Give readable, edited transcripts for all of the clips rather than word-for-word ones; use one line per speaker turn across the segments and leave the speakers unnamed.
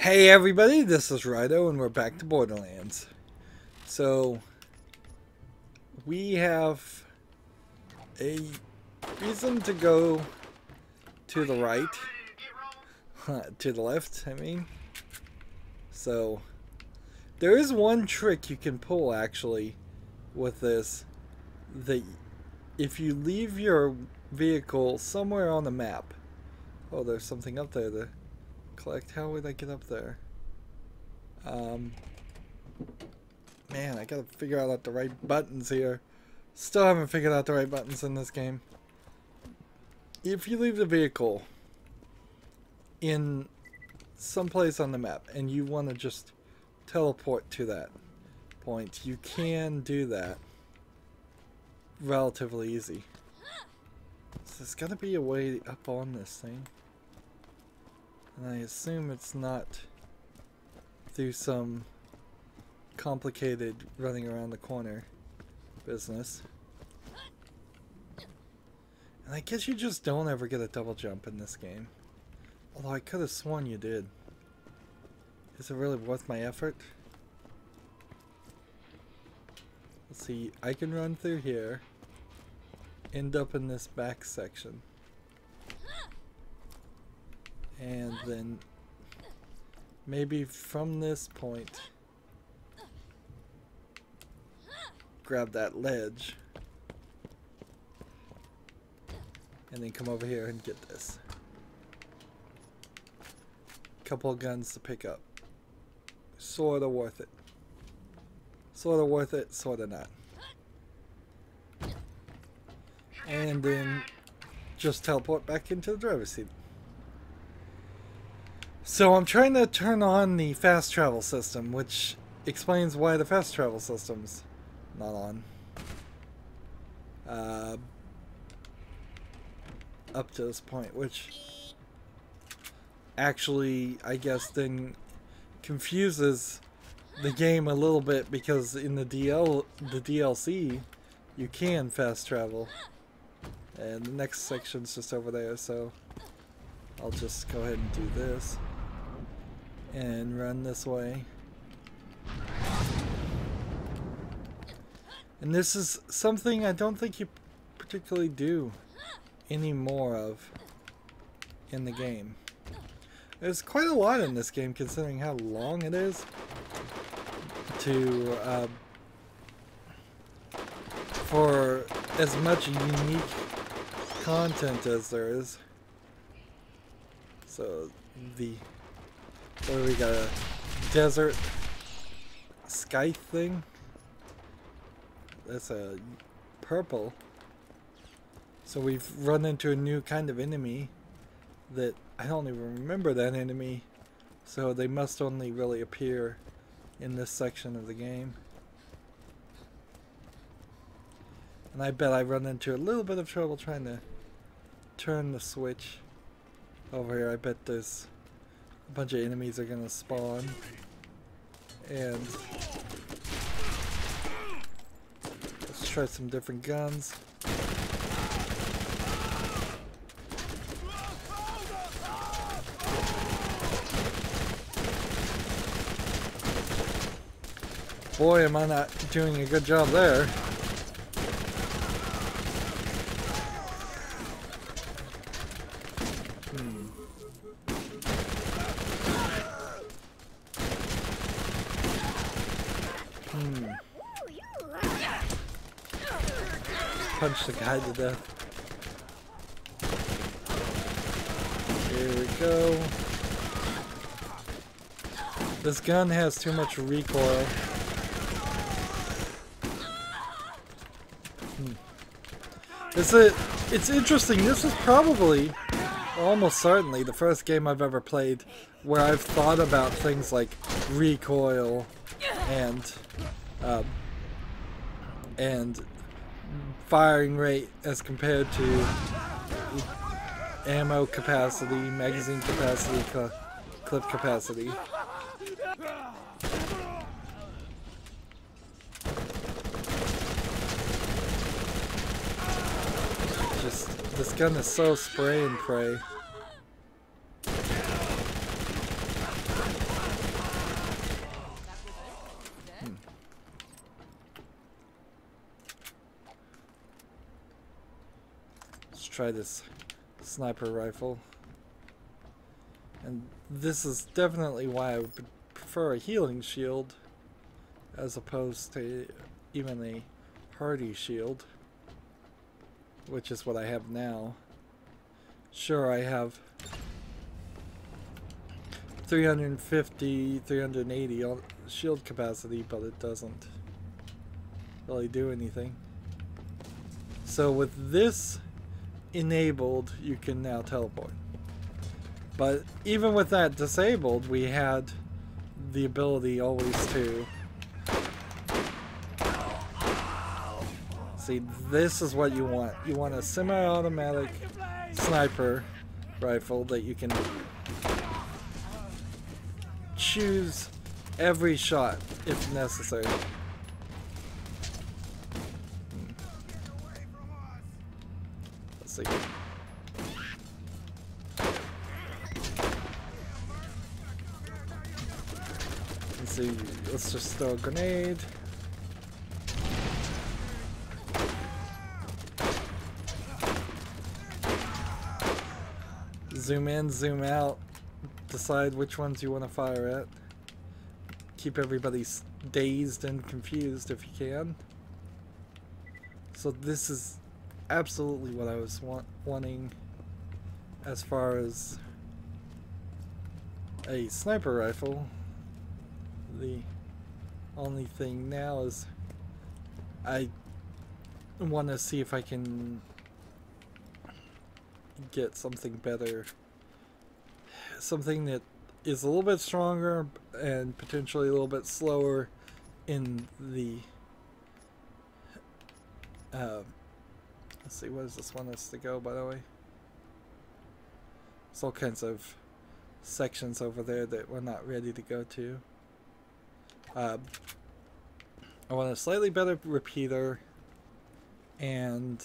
Hey everybody, this is Rydo and we're back to Borderlands. So, we have a reason to go to the right, to the left, I mean. So, there is one trick you can pull actually with this, that if you leave your vehicle somewhere on the map, oh, there's something up there to collect. How would I get up there? Man, I gotta figure out the right buttons here. Still haven't figured out the right buttons in this game. If you leave the vehicle in some place on the map and you want to just teleport to that point, you can do that relatively easy. So there's gotta be a way up on this thing. And I assume it's not through some complicated running around the corner business. And I guess you just don't ever get a double jump in this game. Although I could have sworn you did. Is it really worth my effort? Let's see, I can run through here, end up in this back section, and then maybe from this point grab that ledge and then come over here and get this. Couple of guns to pick up. Sorta worth it. Sorta worth it, sorta not. And then just teleport back into the driver's seat. So I'm trying to turn on the fast travel system, which explains why the fast travel system's not on. Up to this point, which actually, I guess, then confuses the game a little bit, because in the DLC, you can fast travel. And the next section's just over there, so I'll just go ahead and do this and run this way. And this is something I don't think you particularly do any more of in the game. There's quite a lot in this game considering how long it is to for as much unique content as there is. So what do we got, a desert scythe thing? That's a purple. So we've run into a new kind of enemy that I don't even remember that enemy. So they must only really appear in this section of the game. And I bet I run into a little bit of trouble trying to turn the switch over here. I bet there's a bunch of enemies are gonna spawn. And let's try some different guns. Boy, am I not doing a good job there. Punch the guy to death. Here we go. This gun has too much recoil. It's interesting. This is probably, almost certainly, the first game I've ever played where I've thought about things like recoil and firing rate as compared to ammo capacity, magazine capacity, clip capacity. This gun is so spray and pray. try this sniper rifle. And this is definitely why I would prefer a healing shield as opposed to even a hardy shield, which is what I have now. Sure, I have 350, 380 shield capacity, but it doesn't really do anything. So with this enabled, you can now teleport. But even with that disabled, we had the ability always to... See, this is what you want. You want a semi-automatic sniper rifle that you can choose every shot if necessary. Let's see. Let's see. Let's just throw a grenade. Zoom in, zoom out. Decide which ones you want to fire at. Keep everybody dazed and confused if you can. So this is absolutely what I was wanting as far as a sniper rifle. The only thing now is I want to see if I can get something better. Something that is a little bit stronger and potentially a little bit slower in the let's see, what does this want us to go, by the way? There's all kinds of sections over there that we're not ready to go to. I want a slightly better repeater and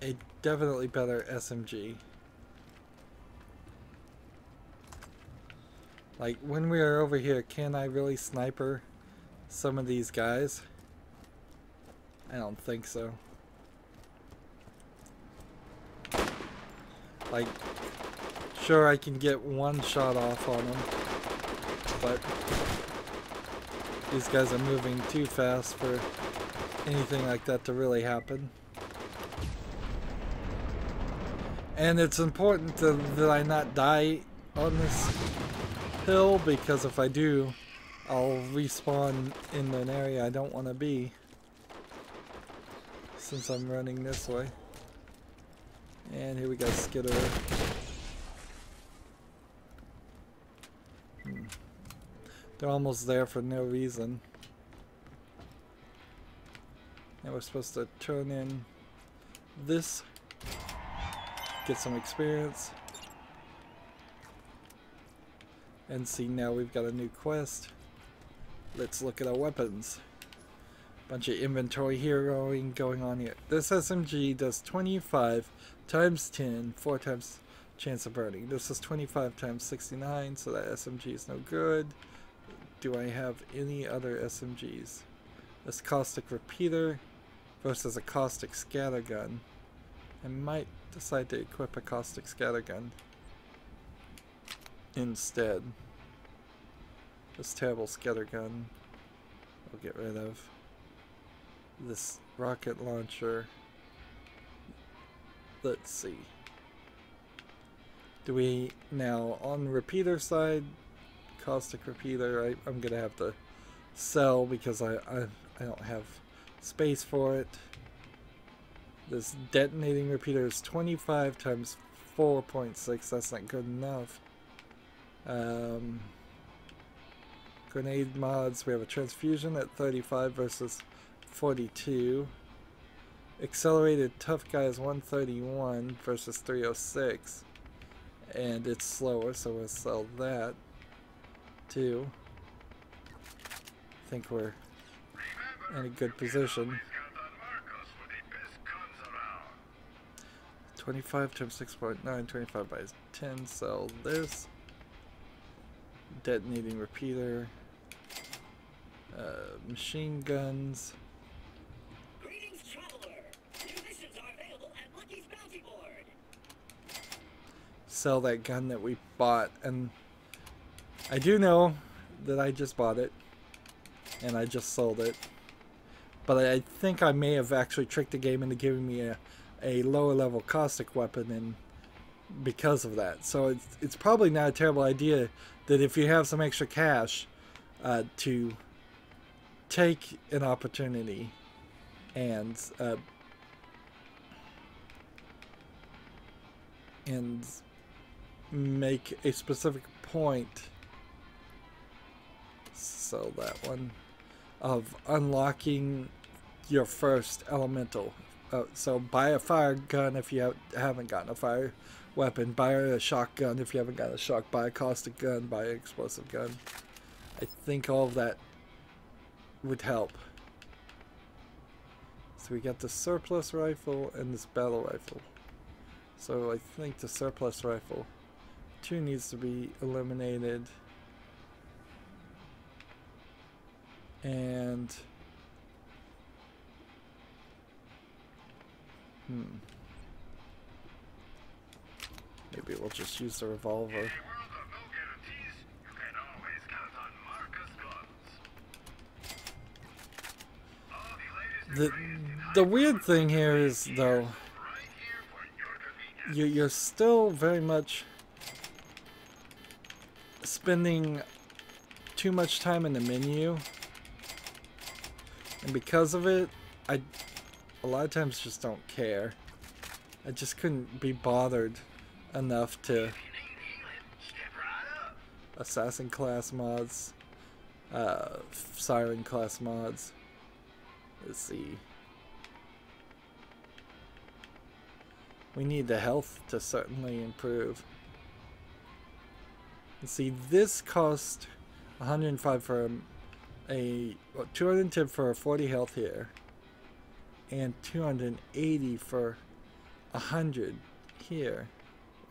a definitely better SMG. Like, when we are over here, can I really sniper some of these guys? I don't think so. Like, sure, I can get one shot off on them, but these guys are moving too fast for anything like that to really happen. And it's important that I not die on this hill, because if I do, I'll respawn in an area I don't want to be, since I'm running this way. And here we go, skitter. They're almost there for no reason. And we're supposed to turn in this, get some experience. And see, now we've got a new quest. Let's look at our weapons. Bunch of inventory here going on here. This SMG does 25 times 10, 4 times chance of burning. This is 25 times 69, so that SMG is no good. Do I have any other SMGs? This caustic repeater versus a caustic scattergun. I might decide to equip a caustic scattergun instead. This terrible scattergun we'll get rid of. This rocket launcher. Let's see. Do we now, on repeater side, caustic repeater, I'm gonna have to sell because I don't have space for it. This detonating repeater is 25 times 4.6. That's not good enough. Grenade mods, we have a transfusion at 35 versus 42. Accelerated tough guy is 131 versus 306. And it's slower, so we'll sell that too. I think we're in a good position. 25 times 6.9, 25 by 10, sell this. Detonating repeater. Machine guns.
Greetings, traveler. New missions are
sell that gun that we bought, and I do know that I just bought it and I just sold it, but I think I may have actually tricked the game into giving me a lower level caustic weapon, and because of that. So it's probably not a terrible idea that if you have some extra cash to take an opportunity and make a specific point, so that one, of unlocking your first elemental. So buy a fire gun if you haven't gotten a fire weapon, buy a shotgun if you haven't got a shock, buy a caustic gun, buy an explosive gun. I think all of that would help. So we got the surplus rifle and this battle rifle. So I think the surplus rifle 2 needs to be eliminated. And maybe we'll just use the revolver. The weird thing here is, though, you're still very much spending too much time in the menu, and because of it, I a lot of times just don't care. I just couldn't be bothered enough to assassin class mods, siren class mods. Let's see. We need the health to certainly improve. Let's see, this cost 105 for a 210 for a 40 health here, and 280 for 100 here.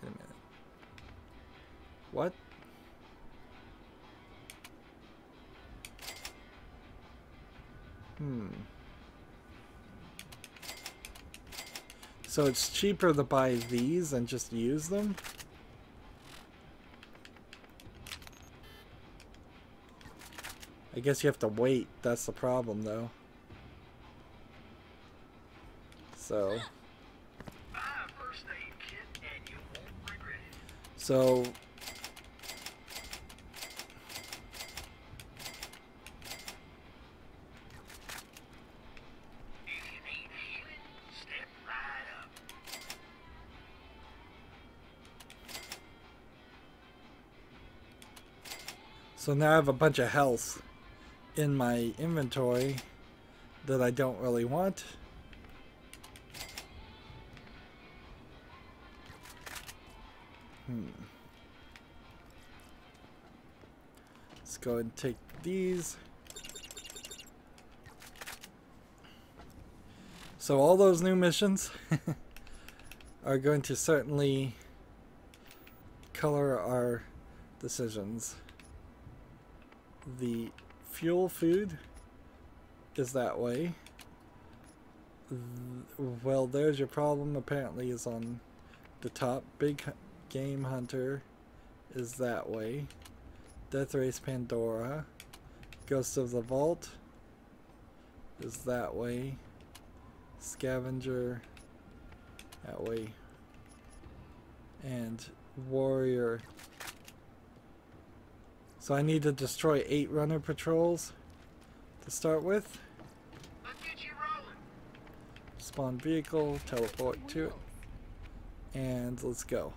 Wait a minute. What? So it's cheaper to buy these and just use them? I guess you have to wait. That's the problem, though. So So now I have a bunch of health in my inventory that I don't really want. Let's go ahead and take these. So all those new missions are going to certainly color our decisions. The fuel food is that way. Well, there's your problem, apparently, is on the top. Big game hunter is that way. Death race Pandora. Ghost of the Vault is that way. Scavenger that way. And warrior. So I need to destroy 8 runner patrols to start with.
Let's get you rolling.
Spawn vehicle, teleport to it, and let's go.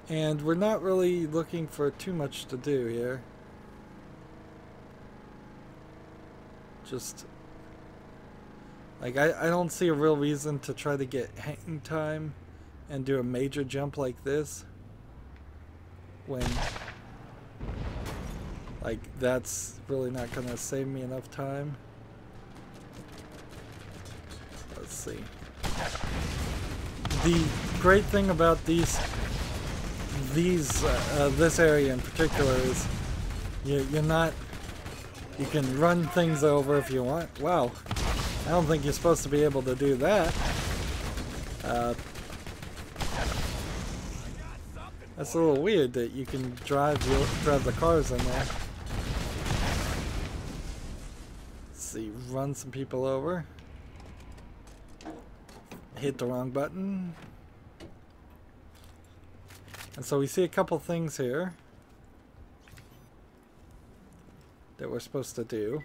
And we're not really looking for too much to do here. Just like I don't see a real reason to try to get hang time and do a major jump like this when like that's really not gonna save me enough time. Let's see. The great thing about this area in particular is you can run things over if you want. Wow, I don't think you're supposed to be able to do that. That's a little weird that you can drive the cars in there. Let's see, run some people over. Hit the wrong button. And so we see a couple things here that we're supposed to do.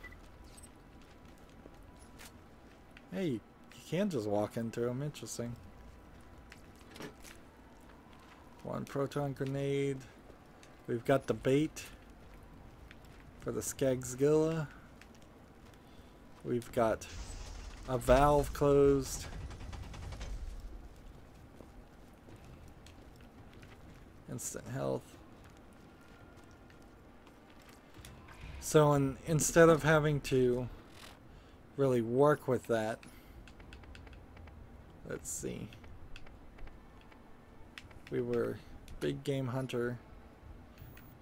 Hey, you can just walk into them. Interesting. One proton grenade. We've got the bait for the Skagzilla. We've got a valve closed. Instant health. So instead of having to really work with that, let's see. We were big game hunter.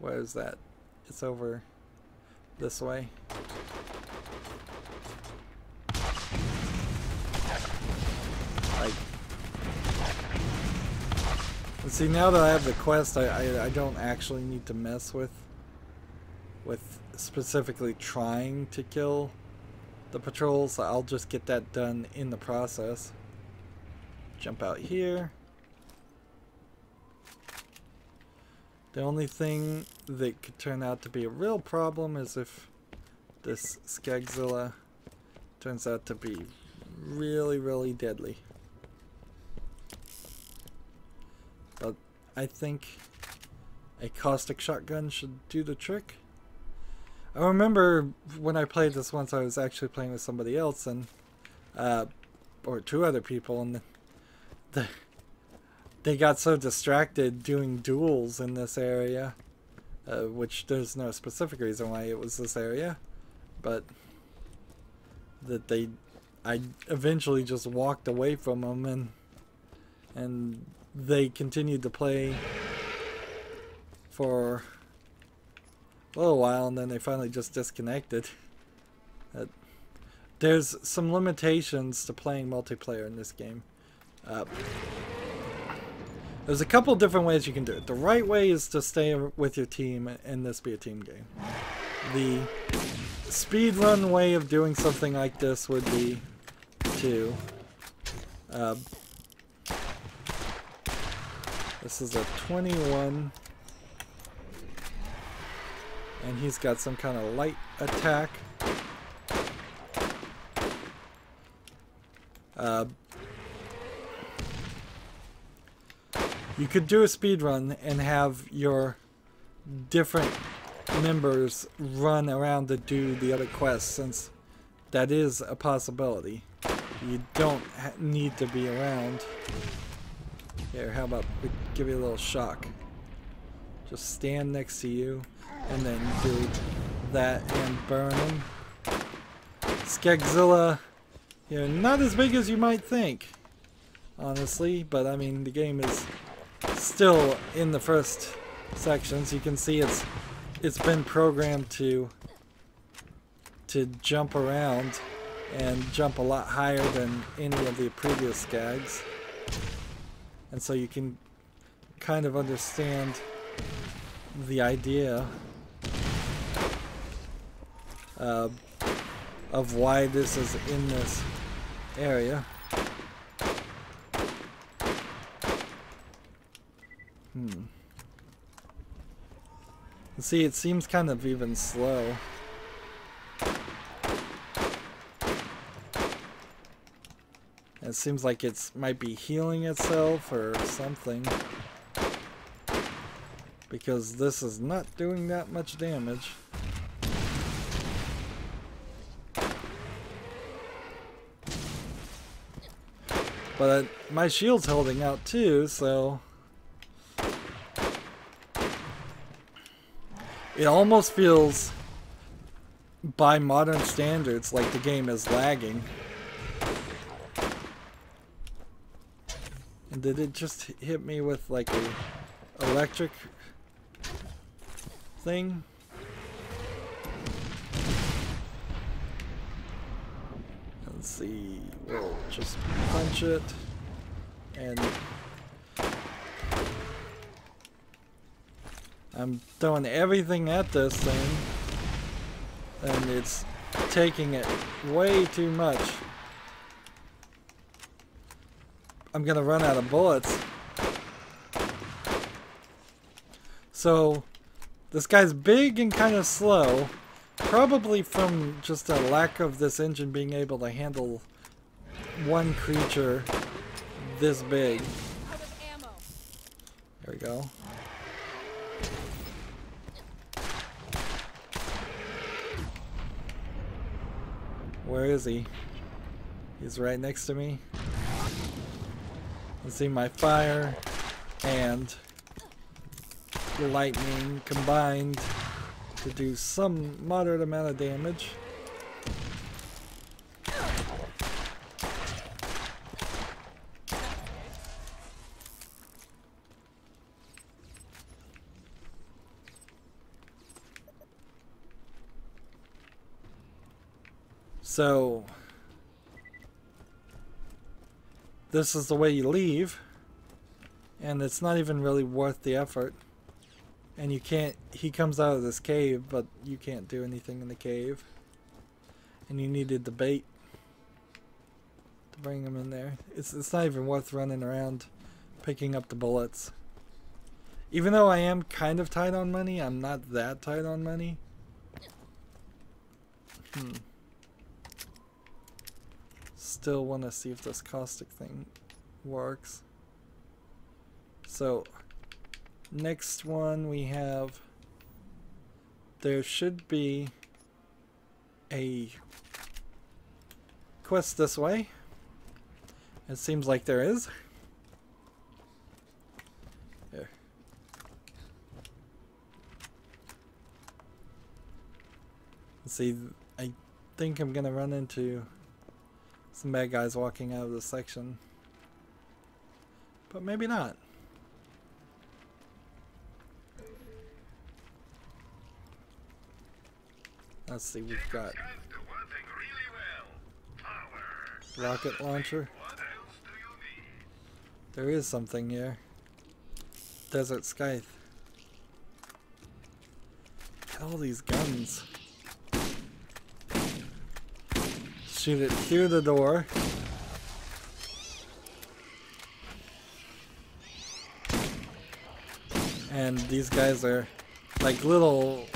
Where is that? It's over this way. And see, now that I have the quest, I don't actually need to mess with specifically trying to kill the patrols. I'll just get that done in the process. Jump out here. The only thing that could turn out to be a real problem is if this Skagzilla turns out to be really, really deadly. But I think a caustic shotgun should do the trick. I remember when I played this once, I was actually playing with somebody else, and or two other people, and they got so distracted doing duels in this area, which there's no specific reason why it was this area, but that I eventually just walked away from them, and they continued to play for a little while, and then they finally just disconnected. There's some limitations to playing multiplayer in this game. There's a couple different ways you can do it. The right way is to stay with your team and this be a team game. The speedrun way of doing something like this would be to this is a 21, and he's got some kind of light attack. You could do a speed run and have your different members run around to do the other quests, since that is a possibility. You don't need to be around. Here, how about we give you a little shock? Just stand next to you and then do that and burn him. Skagzilla, you know, not as big as you might think, honestly, but I mean, the game is still in the first sections. You can see it's been programmed to jump around and jump a lot higher than any of the previous Skags, and so you can kind of understand the idea of why this is in this area. See, it seems kind of even slow. It seems like it might be healing itself or something, because this is not doing that much damage. But my shield's holding out too, so it almost feels, by modern standards, like the game is lagging. And did it just hit me with like a electric thing? Let's Let's see, we'll just punch it, and I'm throwing everything at this thing, and it's taking it way too much. I'm gonna run out of bullets. So this guy's big and kind of slow, probably from just a lack of this engine being able to handle one creature this big. There we go. Where is he? He's right next to me. Let's see, my fire and lightning combined to do some moderate amount of damage. So this is the way you leave, and it's not even really worth the effort. And you can't, he comes out of this cave, but you can't do anything in the cave. And you needed the bait to bring him in there. It's not even worth running around picking up the bullets. Even though I am kind of tight on money, I'm not that tight on money. Still want to see if this caustic thing works. So next one we have, there should be a quest this way. It seems like there is. Here. Let's see, I think I'm gonna run into some bad guys walking out of this section, but maybe not. Let's see, we've got rocket launcher. There is something here. Desert Scythe. Look at all these guns. Shoot it through the door. And these guys are like little,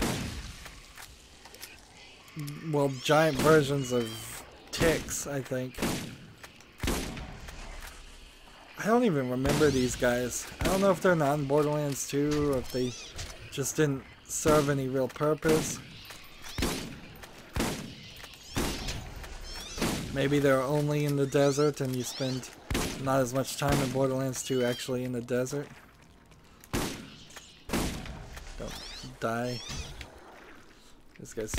well, giant versions of ticks, I think. I don't even remember these guys. I don't know if they're not in Borderlands 2 or if they just didn't serve any real purpose. Maybe they're only in the desert and you spend not as much time in Borderlands 2 actually in the desert. Don't die. This guy's...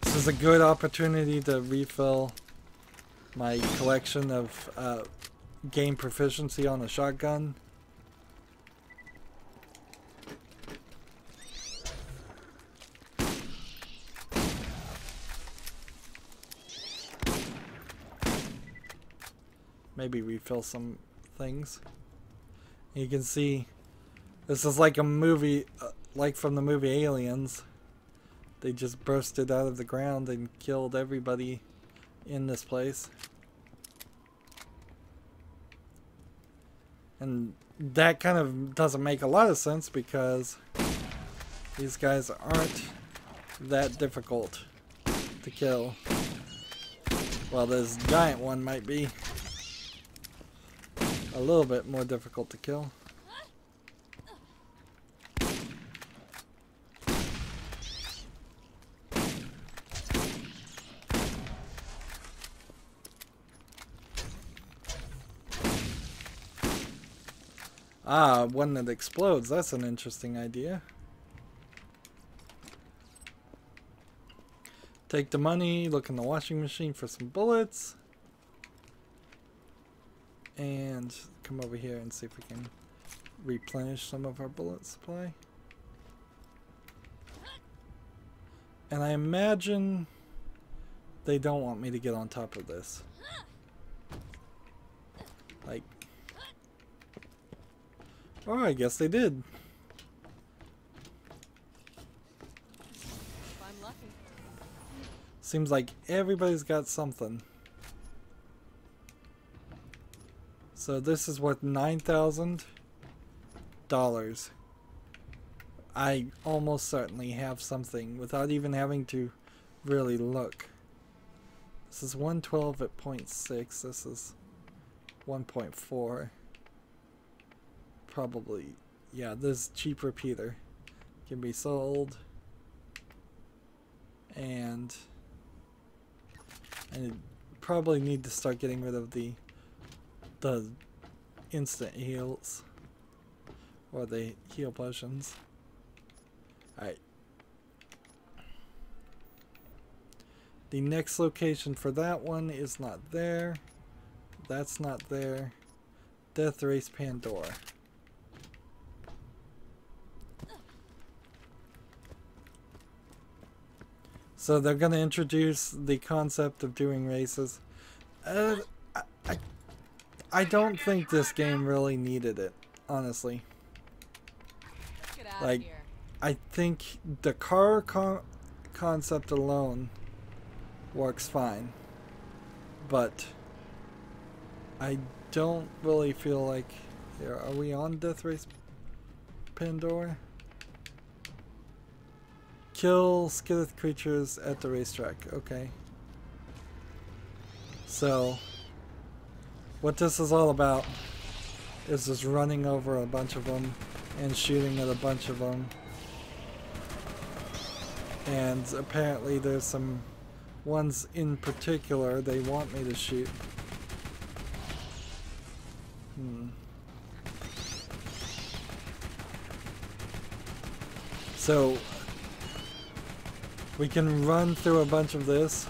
This is a good opportunity to refill my collection of game proficiency on a shotgun. Maybe refill some things. You can see this is like a movie, like from the movie Aliens. They just bursted out of the ground and killed everybody in this place. And that kind of doesn't make a lot of sense because these guys aren't that difficult to kill. Well, this giant one might be a little bit more difficult to kill. Ah, one that explodes. That's an interesting idea. Take the money, look in the washing machine for some bullets. And come over here and see if we can replenish some of our bullet supply. And I imagine they don't want me to get on top of this. Like, oh, I guess they did.
If I'm lucky.
Seems like everybody's got something. So this is worth $9,000. I almost certainly have something without even having to really look. This is 112 at 0.6. This is 1.4. Probably, yeah, this cheap repeater can be sold. And I probably need to start getting rid of the instant heals or the heal potions. Alright. The next location for that one is not there. That's not there. Death Race Pandora. So they're going to introduce the concept of doing races. I don't think this game really needed it, honestly.
Let's get out
Like,
of here.
I think the car concept alone works fine, but I don't really feel like... Here, are we on Death Race Pandora? Kill skittish creatures at the racetrack. Okay. So, what this is all about is just running over a bunch of them and shooting at a bunch of them. And apparently there's some ones in particular they want me to shoot. So we can run through a bunch of this.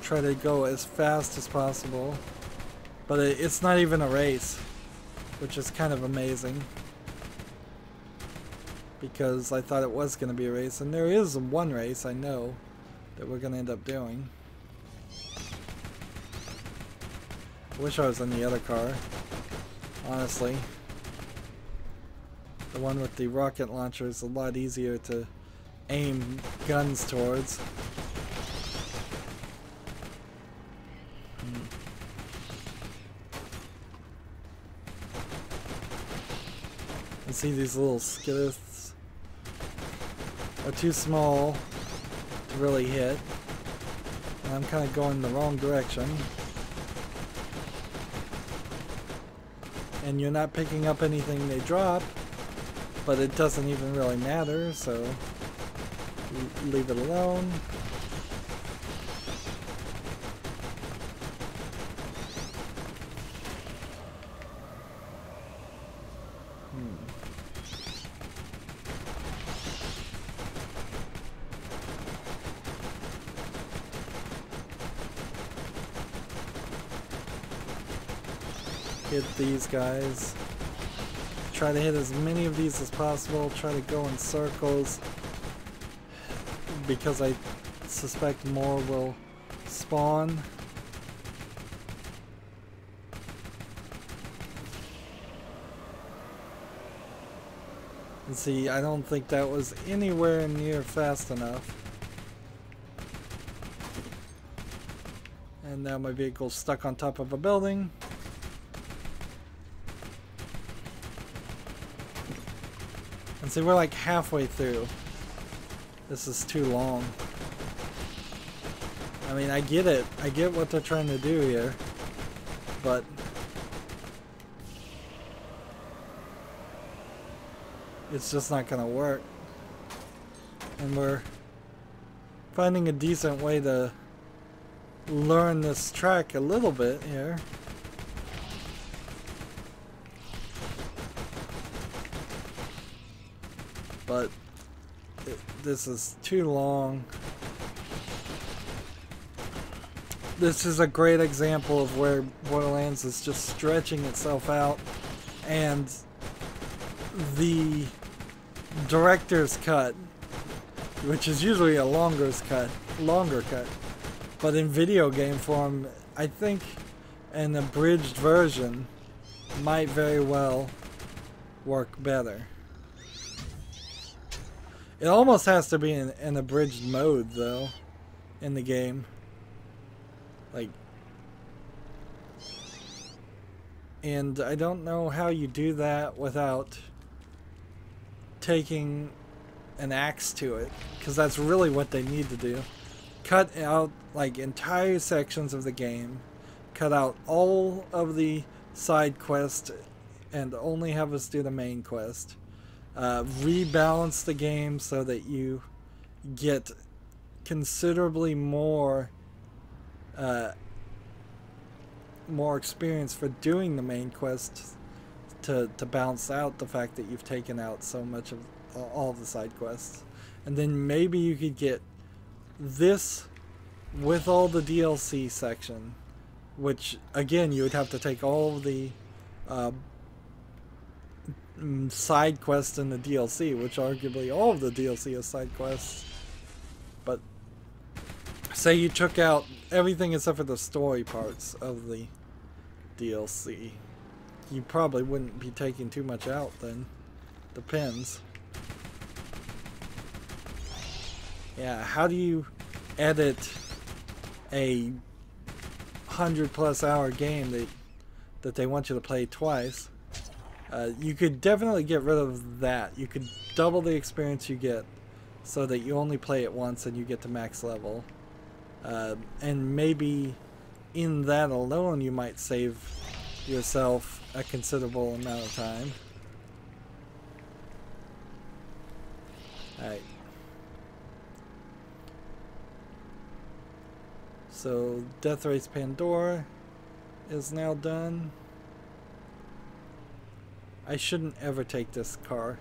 Try to go as fast as possible. But it's not even a race, which is kind of amazing. Because I thought it was going to be a race, and there is one race I know that we're going to end up doing. I wish I was in the other car, honestly. The one with the rocket launcher is a lot easier to aim guns towards. You see these little skitters are too small to really hit. And I'm kind of going the wrong direction. And you're not picking up anything they drop, but it doesn't even really matter, so leave it alone. Hit these guys. Try to hit as many of these as possible. Try to go in circles, because I suspect more will spawn. And see, I don't think that was anywhere near fast enough. And now my vehicle's stuck on top of a building. And see, we're like halfway through. This is too long. I mean, I get it. I get what they're trying to do here. But it's just not gonna work. And we're finding a decent way to learn this track a little bit here. But this is too long. This is a great example of where Borderlands is just stretching itself out, and the director's cut, which is usually a longer cut. But in video game form, I think an abridged version might very well work better. It almost has to be in an abridged mode, though, in the game. Like, and I don't know how you do that without taking an axe to it, because that's really what they need to do. Cut out like entire sections of the game, cut out all of the side quests, and only have us do the main quest. Rebalance the game so that you get considerably more experience for doing the main quest to balance out the fact that you've taken out so much of all of the side quests. And then maybe you could get this with all the DLC section, which again you would have to take all of the side quests in the DLC, which arguably all of the DLC is side quests. But say you took out everything except for the story parts of the DLC, you probably wouldn't be taking too much out then. Depends. Yeah, how do you edit a 100+ hour game that they want you to play twice? You could definitely get rid of that. You could double the experience you get so that you only play it once and you get to max level. And maybe in that alone you might save yourself a considerable amount of time. Alright. So, Death Race Pandora is now done. I shouldn't ever take this car.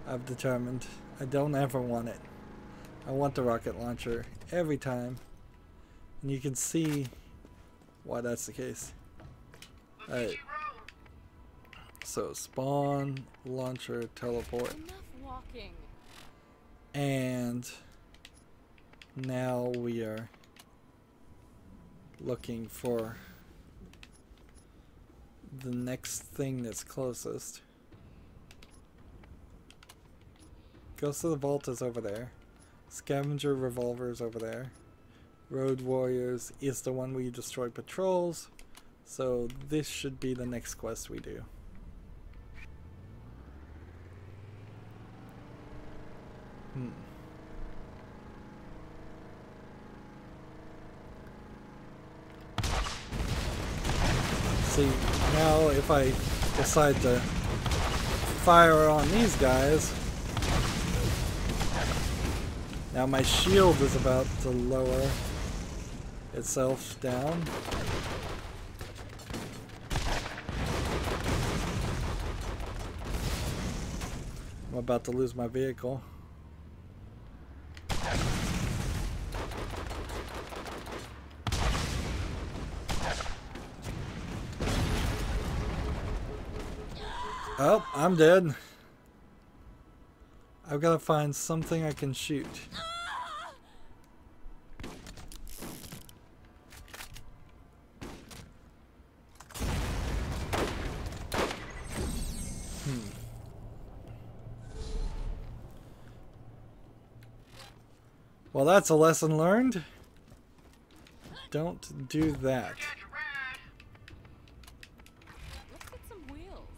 I've determined. I don't ever want it. I want the rocket launcher every time. And you can see why that's the case. Alright. So, spawn, launcher, teleport.
Enough walking.
And now we are looking for the next thing that's closest. Ghost of the Vault is over there. Scavenger Revolver is over there. Road Warriors is the one where you destroy patrols. So this should be the next quest we do. See, now if I decide to fire on these guys, now my shield is about to lower itself down. I'm about to lose my vehicle. Oh, I'm dead. I've got to find something I can shoot. Well, that's a lesson learned. Don't do that.
Let's get some wheels.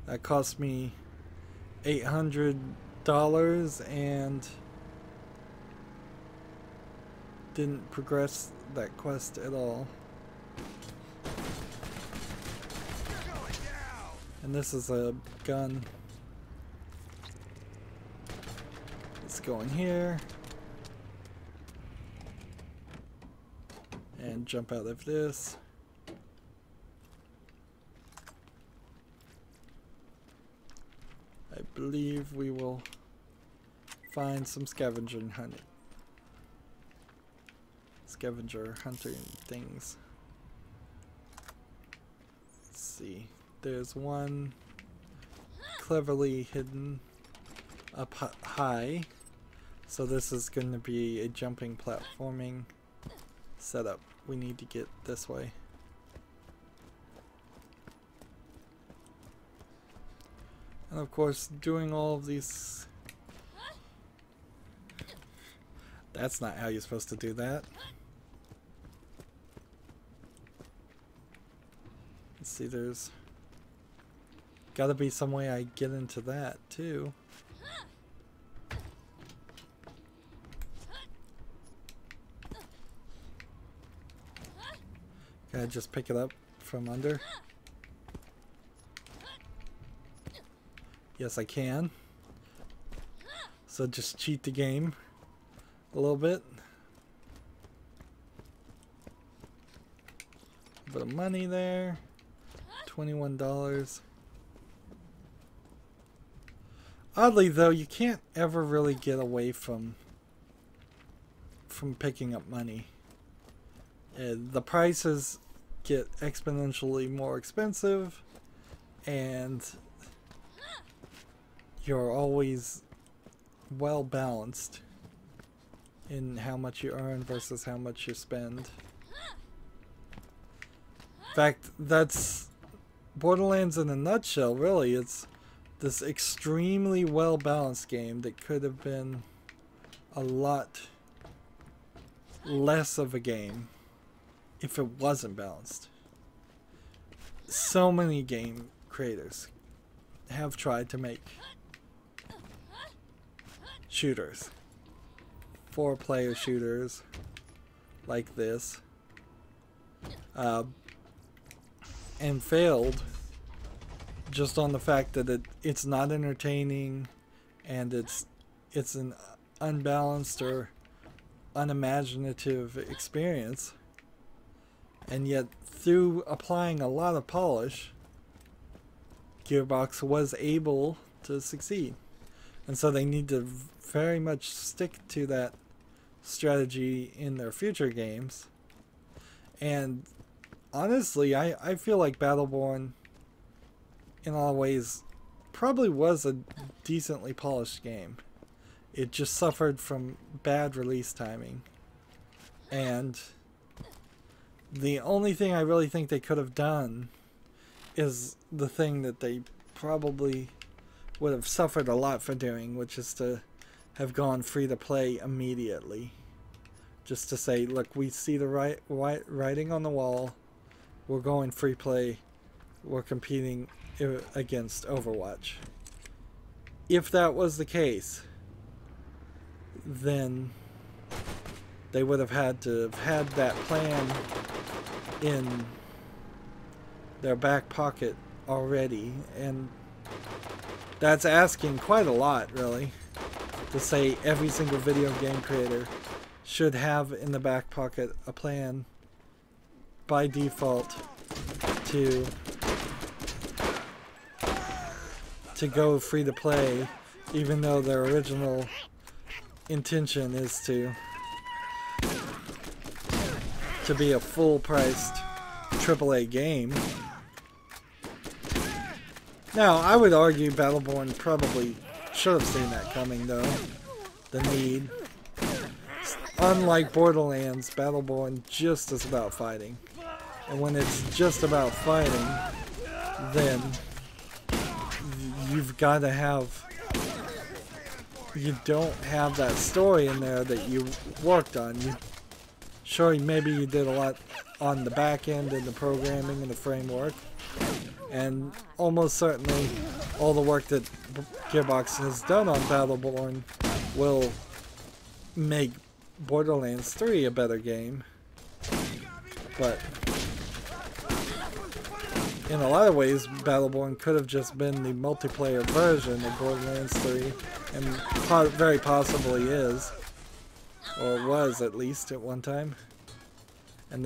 That cost me $800 and didn't progress that quest at all. And this is a gun. Let's go in here. And jump out of this. I believe we will find some scavenger hunting things. Let's see. There's one cleverly hidden up high. So this is going to be a jumping platforming setup. We need to get this way. And of course, doing all of these... That's not how you're supposed to do that. Let's see, there's gotta be some way I get into that too. Can I just pick it up from under? Yes, I can. So just cheat the game a little bit. A bit of money there. $21. Oddly though, you can't ever really get away from picking up money. The prices get exponentially more expensive, and you're always well balanced in how much you earn versus how much you spend. In fact, that's Borderlands in a nutshell, really. It's this extremely well balanced game that could have been a lot less of a game if it wasn't balanced. So many game creators have tried to make shooters, 4-player shooters like this, and failed just on the fact that it's not entertaining, and it's an unbalanced or unimaginative experience. And yet, through applying a lot of polish, Gearbox was able to succeed. And so they need to very much stick to that strategy in their future games. And honestly, I feel like Battleborn, in a lot of ways, probably was a decently polished game. It just suffered from bad release timing. And the only thing I really think they could have done is the thing that they probably would have suffered a lot for doing, which is to have gone free to play immediately. Just to say, look, we see the writing on the wall, we're going free play, we're competing against Overwatch. If that was the case, then they would have had to have had that plan in their back pocket already, and that's asking quite a lot, really, to say every single video game creator should have in the back pocket a plan by default to go free to play, even though their original intention is to be a full-priced AAA game. Now, I would argue Battleborn probably should have seen that coming, though. The need. Unlike Borderlands, Battleborn just is about fighting. And when it's just about fighting, then you've got to have... You don't have that story in there that you worked on. Sure, maybe you did a lot on the back end and the programming and the framework, and almost certainly all the work that Gearbox has done on Battleborn will make Borderlands 3 a better game. But in a lot of ways, Battleborn could have just been the multiplayer version of Borderlands 3, and very possibly is. Or was, at least, at one time. And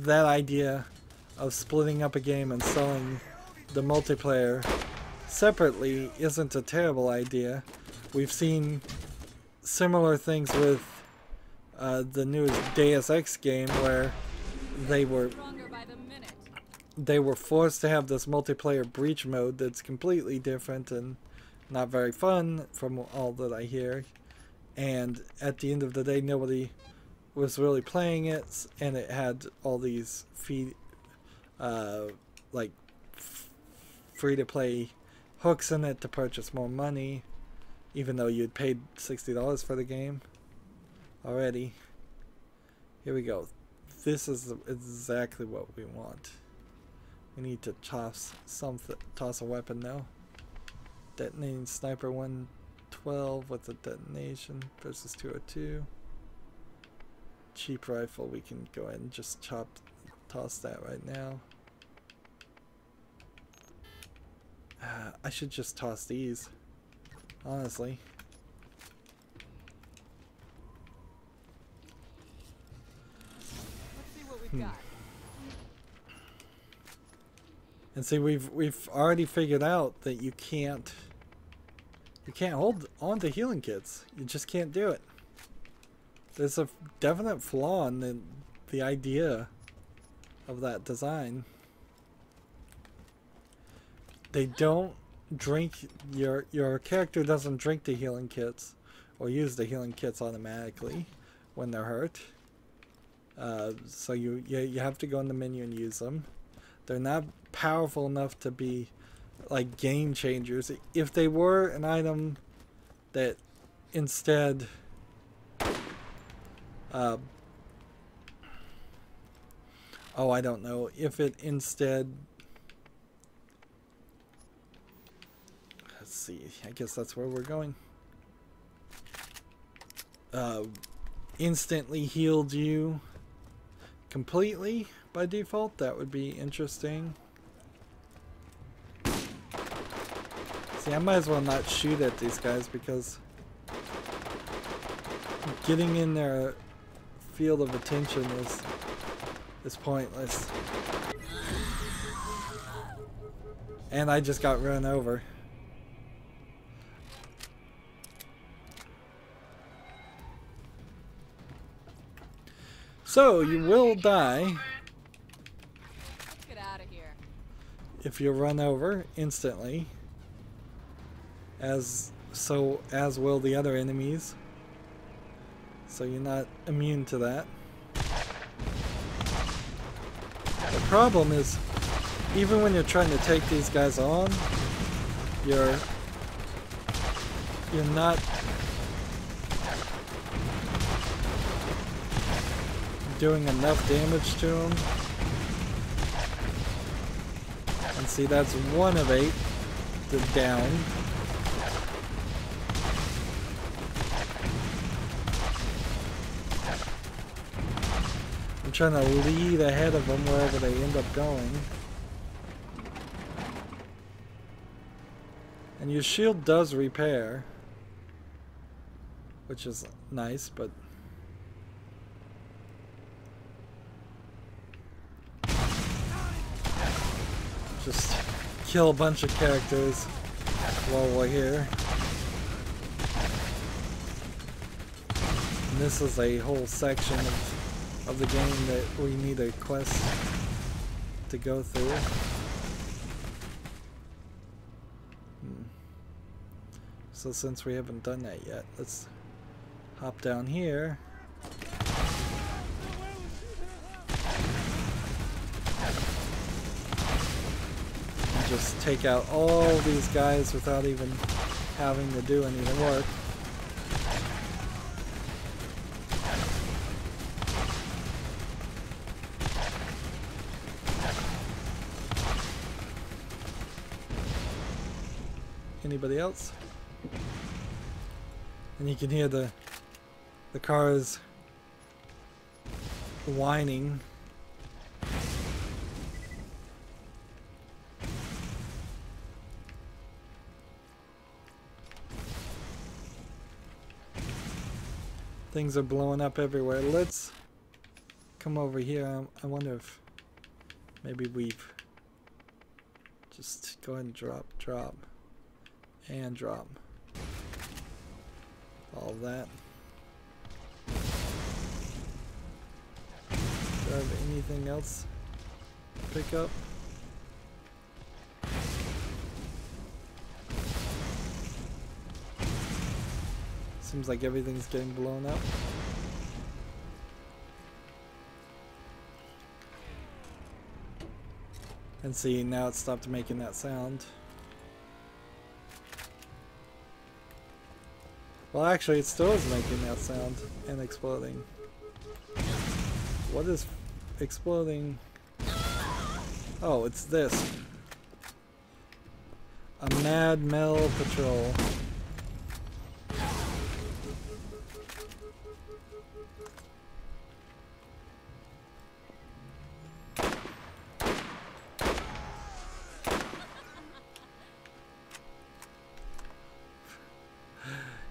that idea of splitting up a game and selling the multiplayer separately isn't a terrible idea. We've seen similar things with the newest Deus Ex game, where they were forced to have this multiplayer breach mode that's completely different and not very fun from all that I hear. And at the end of the day, nobody was really playing it, and it had all these like free-to-play hooks in it to purchase more money, even though you'd paid $60 for the game already. Here we go. This is exactly what we want. We need to toss a weapon now. Detonating sniper 112 with a detonation versus 202. Cheap rifle, we can go ahead and just toss that right now. I should just toss these, honestly.
Let's see what we've got.
And see, we've already figured out that you can't hold on to healing kits. You just can't do it. There's a definite flaw in the idea of that design. They don't drink, your character doesn't drink the healing kits or use the healing kits automatically when they're hurt. So you have to go in the menu and use them. They're not powerful enough to be like game changers. If they were an item that instead oh, I don't know, if it instead, let's see, I guess that's where we're going, instantly healed you completely by default, that would be interesting. See, I might as well not shoot at these guys because getting in their field of attention is pointless. And I just got run over. So you will die.
Let's get out of here.
If you're run over instantly. As will the other enemies. So you're not immune to that. The problem is, even when you're trying to take these guys on, you're not doing enough damage to them. And see, that's 1 of 8 to down. I'm trying to lead ahead of them wherever they end up going. And your shield does repair, which is nice, but just kill a bunch of characters while we're here. And this is a whole section of the game that we need a quest to go through. So since we haven't done that yet, let's hop down here. And just take out all these guys without even having to do any of the work. Anybody else? And you can hear the cars whining. Things are blowing up everywhere. Let's come over here. I wonder if maybe we've just go ahead and drop, and drop. All of that. Do I have anything else to pick up? Seems like everything's getting blown up. And see, now it stopped making that sound. Well, actually, it still is making that sound and exploding. What is exploding? Oh, it's this. A mad metal patrol.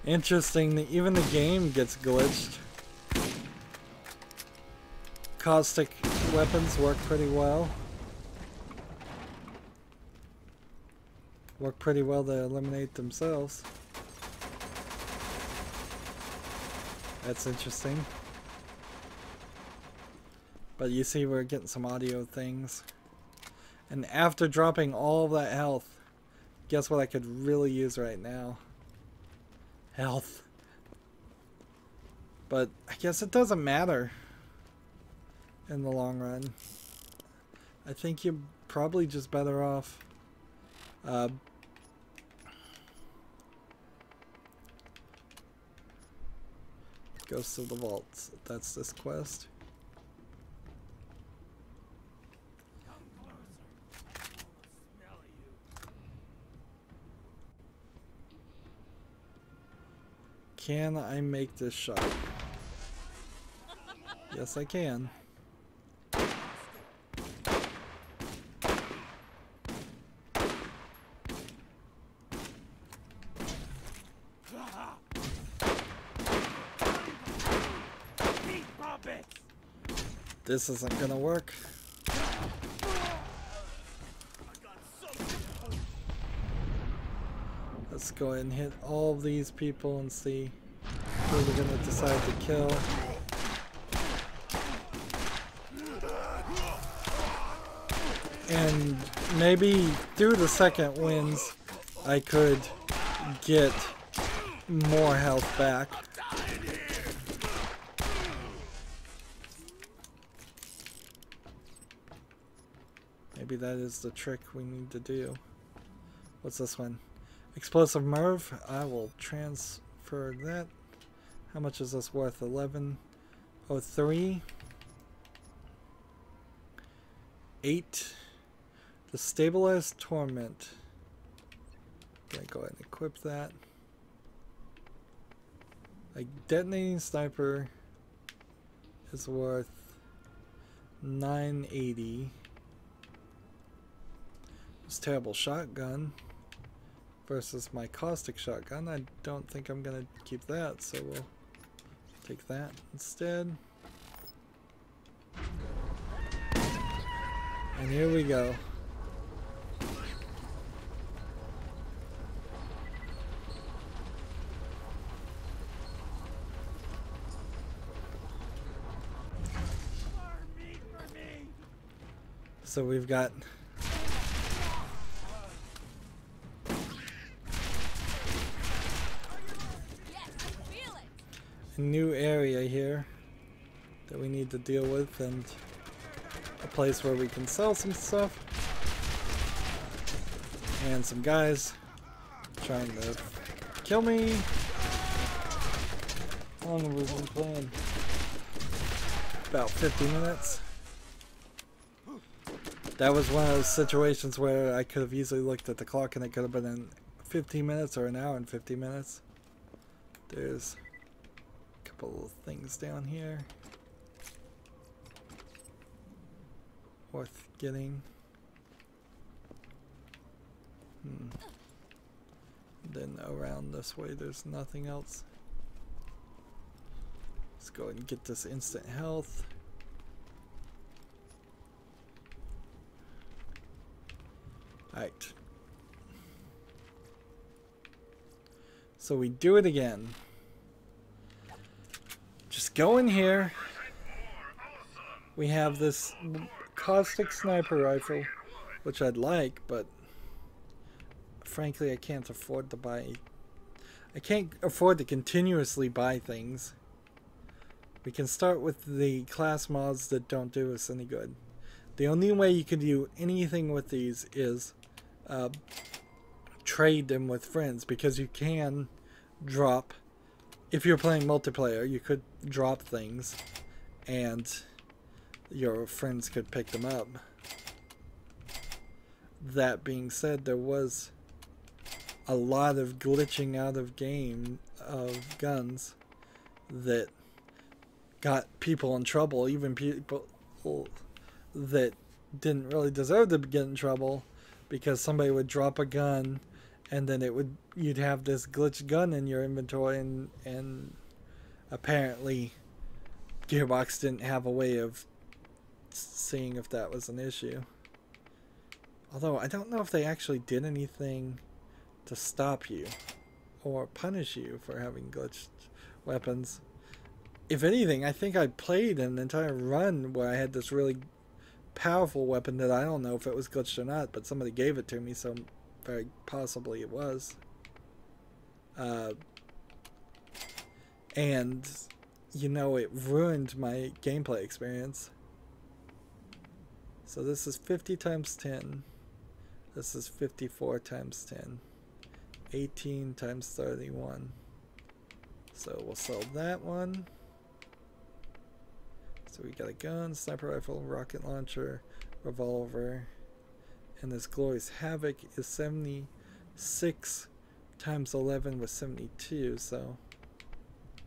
Interesting, even the game gets glitched. Caustic weapons work pretty well. Work pretty well to eliminate themselves. That's interesting. But you see we're getting some audio things. And after dropping all of that health, guess what I could really use right now? Health. But I guess it doesn't matter in the long run. I think you're probably just better off Ghosts of the Vaults. That's this quest. Can I make this shot? Yes, I can. This isn't gonna work. Let's go ahead and hit all of these people and see who we're gonna decide to kill. And maybe through the second wins, I could get more health back. Maybe that is the trick we need to do. What's this one? Explosive Merv. I will transfer that. How much is this worth? 1103. 8. The Stabilized Torment. Okay, go ahead and equip that. A detonating sniper is worth 980. This terrible shotgun versus my caustic shotgun. I don't think I'm gonna keep that, so we'll take that instead. And here we go. So we've got a new area here that we need to deal with, and a place where we can sell some stuff, and some guys trying to kill me. How long have we been playing? About 50 minutes. That was one of those situations where I could have easily looked at the clock and it could have been in 15 minutes or an hour and 50 minutes. There's a couple of things down here worth getting. Then around this way there's nothing else. Let's go ahead and get this instant health. Alright. So we do it again. Just go in here. We have this caustic sniper rifle, which I'd like, but frankly I can't afford to buy. I can't afford to continuously buy things. We can start with the class mods that don't do us any good. The only way you can do anything with these is trade them with friends, because you can drop, if you're playing multiplayer, you could drop things and your friends could pick them up. That being said, there was a lot of glitching out of game of guns that got people in trouble, even people that didn't really deserve to get in trouble, because somebody would drop a gun and then you'd have this glitched gun in your inventory, and apparently Gearbox didn't have a way of seeing if that was an issue. Although I don't know if they actually did anything to stop you or punish you for having glitched weapons. If anything, I think I played an entire run where I had this really powerful weapon that I don't know if it was glitched or not, but somebody gave it to me, so very possibly it was. And, you know, it ruined my gameplay experience. So this is 50 times 10. This is 54 times 10. 18 times 31. So we'll sell that one. So we got a gun, sniper rifle, rocket launcher, revolver, and this glorious havoc is 76 times 11 was 72, so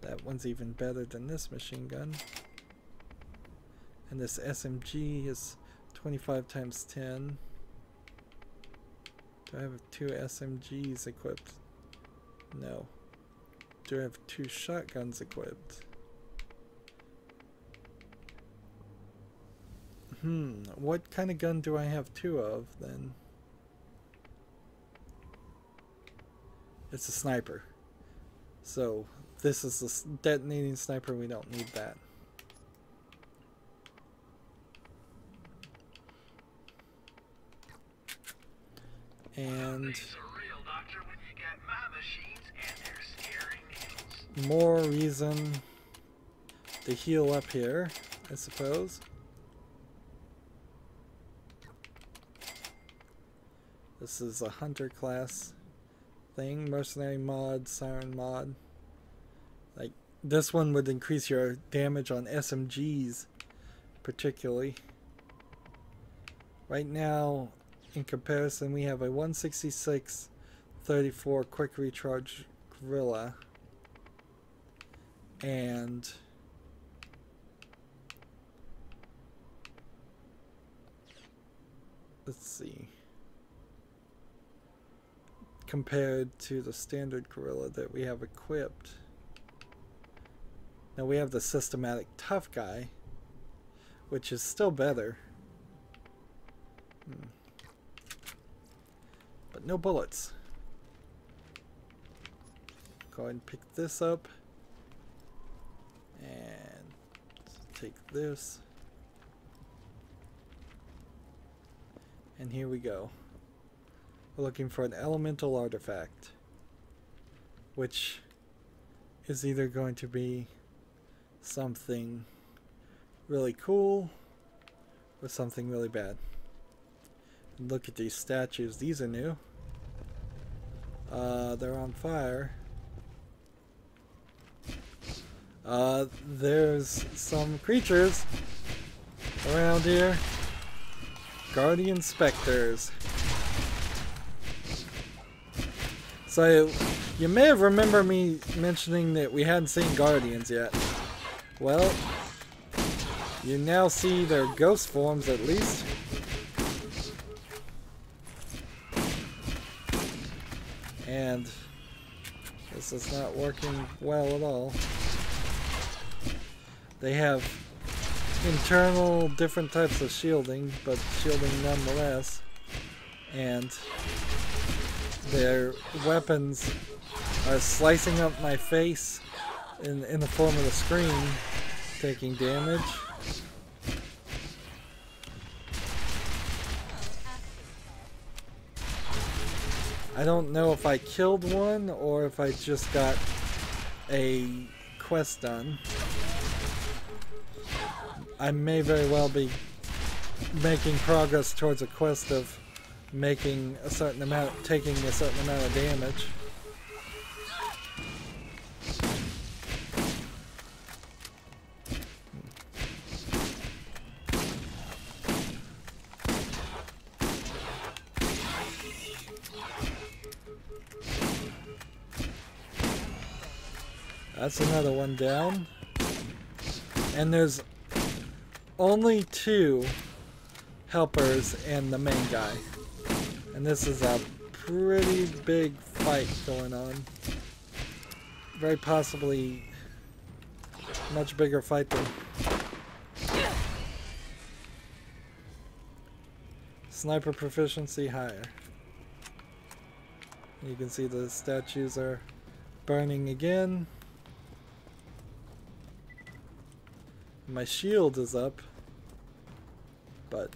that one's even better than this machine gun. And this SMG is 25 times 10. Do I have 2 SMGs equipped? No. Do I have 2 shotguns equipped? What kind of gun do I have 2 of then? It's a sniper. So this is the detonating sniper, we don't need that. And more reason to heal up here, I suppose. This is a hunter class thing, mercenary mod, siren mod. Like, this one would increase your damage on SMGs particularly. Right now, in comparison, we have a 166 34 quick recharge gorilla, and let's see, compared to the standard gorilla that we have equipped. Now we have the systematic tough guy, which is still better. But no bullets. Go ahead and pick this up. And take this. And here we go. We're looking for an elemental artifact, which is either going to be something really cool or something really bad. Look at these statues. These are new. They're on fire. There's some creatures around here. Guardian specters. So, you may have remembered me mentioning that we hadn't seen Guardians yet. Well, you now see their ghost forms at least. And this is not working well at all. They have internal different types of shielding, but shielding nonetheless. And their weapons are slicing up my face in the form of the screen, taking damage. I don't know if I killed one or if I just got a quest done. I may very well be making progress towards a quest of making a certain amount, taking a certain amount of damage. That's another one down. And there's only 2 helpers and the main guy. And this is a pretty big fight going on. Very possibly much bigger fight than sniper proficiency higher. You can see the statues are burning again. My shield is up, but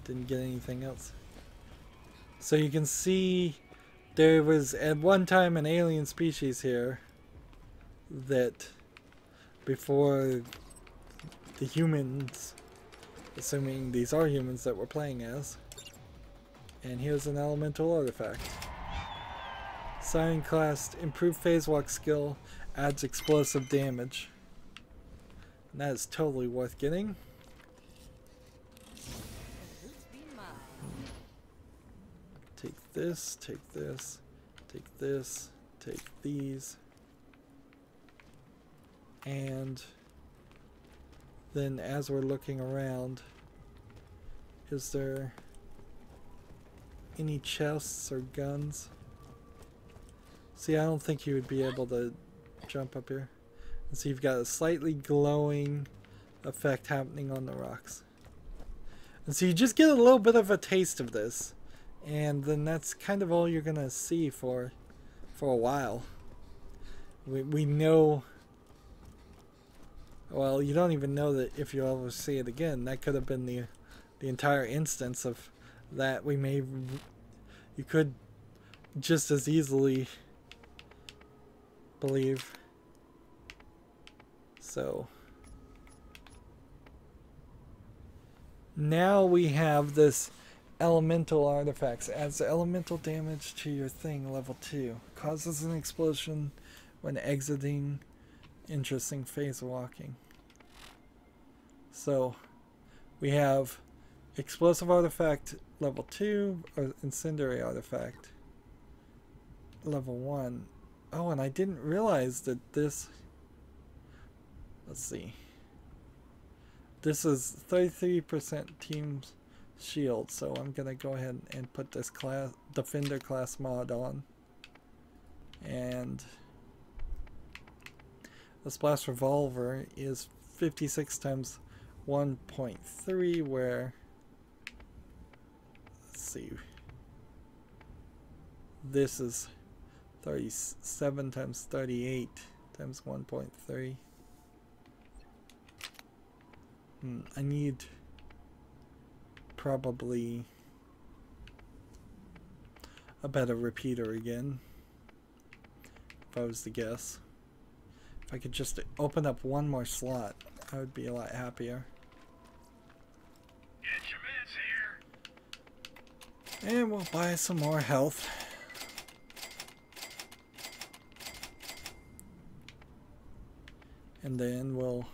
didn't get anything else. So you can see there was at one time an alien species here that before the humans, assuming these are humans that we're playing as, and here's an elemental artifact. Siren class, improved phase walk skill, adds explosive damage. And that is totally worth getting. Take this, take this, take this, take these. And then as we're looking around, is there any chests or guns? See, I don't think you would be able to jump up here. And so you've got a slightly glowing effect happening on the rocks. And so you just get a little bit of a taste of this. And then that's kind of all you're going to see for a while. We know... Well, you don't even know that if you'll ever see it again. That could have been the entire instance of that. You could just as easily believe. So now we have this elemental artifacts. Adds elemental damage to your thing, level 2. Causes an explosion when exiting. Interesting phase walking. So we have explosive artifact level 2 or incendiary artifact level 1. Oh, and I didn't realize that this, let's see, this is 33% team's shield, so I'm gonna go ahead and put this class defender class mod on. And this blast revolver is 56 times 1.3, where, let's see, this is 37 times 38 times 1.3. I need probably a better repeater again, if I was to guess. If I could just open up one more slot, I would be a lot happier.
Get your meds here.
And we'll buy some more health. And then we'll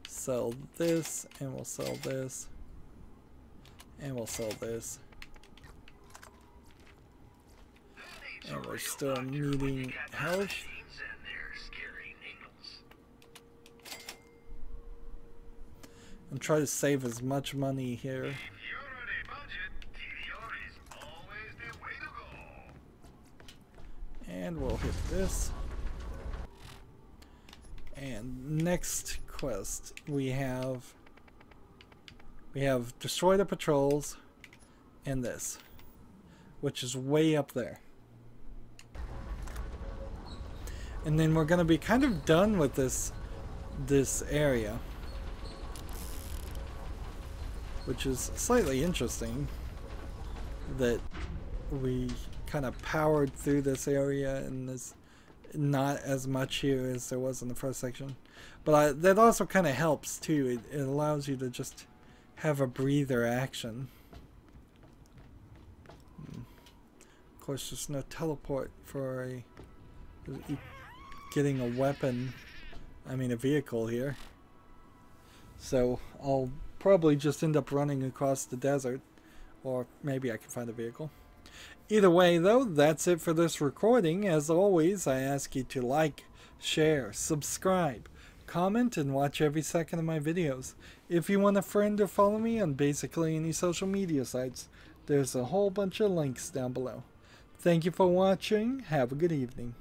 sell this, and we'll sell this, and we'll sell this. And we're still needing health. And try to save as much money here. And we'll hit this. And next quest we have destroy the patrols and this, which is way up there. And then we're gonna be kind of done with this area, which is slightly interesting. that we kind of powered through this area, and there's not as much here as there was in the first section. But that also kind of helps too. It allows you to just have a breather action. Of course, there's no teleport for getting a weapon. I mean, a vehicle here. So I'll probably just end up running across the desert, or maybe I can find a vehicle. Either way, though, that's it for this recording. As always, I ask you to like, share, subscribe, comment, and watch every second of my videos. If you want a friend or follow me on basically any social media sites, there's a whole bunch of links down below. Thank you for watching. Have a good evening.